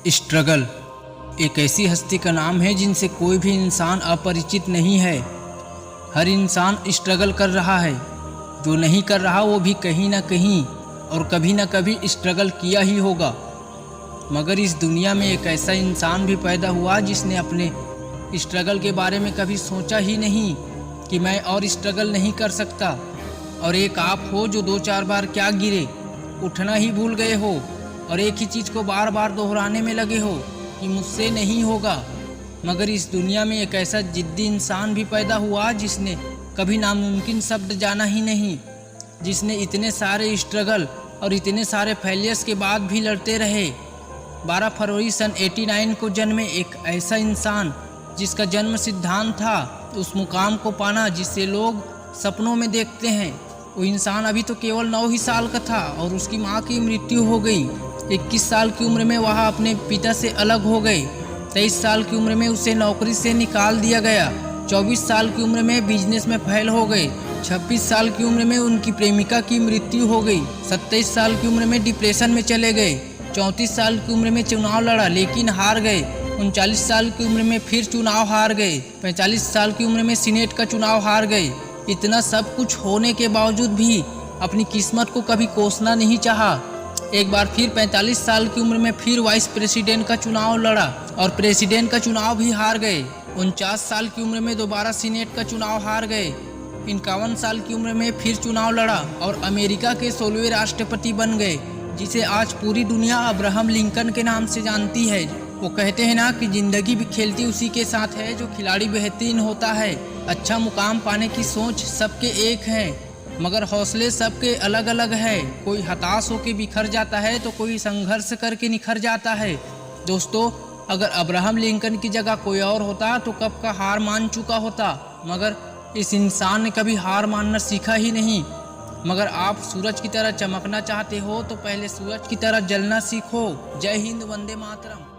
Struggle एक ऐसी हस्ती का नाम है जिनसे कोई भी इंसान अपरिचित नहीं है। हर इंसान स्ट्रगल कर रहा है। जो नहीं कर रहा वो भी कहीं ना कहीं और कभी ना कभी स्ट्रगल किया ही होगा। मगर इस दुनिया में एक ऐसा इंसान भी पैदा हुआ जिसने अपने स्ट्रगल के बारे में कभी सोचा ही नहीं कि मैं और स्ट्रगल नहीं कर सकता। और एक आप हो जो 2-4 बार क्या गिरे, उठना ही भूल गए हो और एक ही चीज़ को बार बार दोहराने में लगे हो कि मुझसे नहीं होगा। मगर इस दुनिया में एक ऐसा जिद्दी इंसान भी पैदा हुआ जिसने कभी नामुमकिन शब्द जाना ही नहीं, जिसने इतने सारे स्ट्रगल और इतने सारे फेलियर्स के बाद भी लड़ते रहे। 12 फरवरी सन 89 को जन्मे एक ऐसा इंसान जिसका जन्म सिद्धांत था उस मुकाम को पाना जिसे लोग सपनों में देखते हैं। वो इंसान अभी तो केवल 9 ही साल का था और उसकी माँ की मृत्यु हो गई। 21 साल की उम्र में वह अपने पिता से अलग हो गए। 23 साल की उम्र में उसे नौकरी से निकाल दिया गया। 24 साल की उम्र में बिजनेस में फेल हो गए। 26 साल की उम्र में उनकी प्रेमिका की मृत्यु हो गई। 27 साल की उम्र में डिप्रेशन में चले गए। 34 साल की उम्र में चुनाव लड़ा लेकिन हार गए। 39 साल की उम्र में फिर चुनाव हार गए। 45 साल की उम्र में सीनेट का चुनाव हार गए। इतना सब कुछ होने के बावजूद भी अपनी किस्मत को कभी कोसना नहीं चाहा। एक बार फिर 45 साल की उम्र में फिर वाइस प्रेसिडेंट का चुनाव लड़ा और प्रेसिडेंट का चुनाव भी हार गए। 49 साल की उम्र में दोबारा सीनेट का चुनाव हार गए। 51 साल की उम्र में फिर चुनाव लड़ा और अमेरिका के 16वें राष्ट्रपति बन गए, जिसे आज पूरी दुनिया अब्राहम लिंकन के नाम से जानती है। वो कहते हैं ना कि जिंदगी भी खेलती उसी के साथ है जो खिलाड़ी बेहतरीन होता है। अच्छा मुकाम पाने की सोच सबके एक है मगर हौसले सबके अलग अलग है। कोई हताश होकर बिखर जाता है तो कोई संघर्ष करके निखर जाता है। दोस्तों, अगर अब्राहम लिंकन की जगह कोई और होता तो कब का हार मान चुका होता, मगर इस इंसान ने कभी हार मानना सीखा ही नहीं। मगर आप सूरज की तरह चमकना चाहते हो तो पहले सूरज की तरह जलना सीखो। जय हिंद, वंदे मातरम।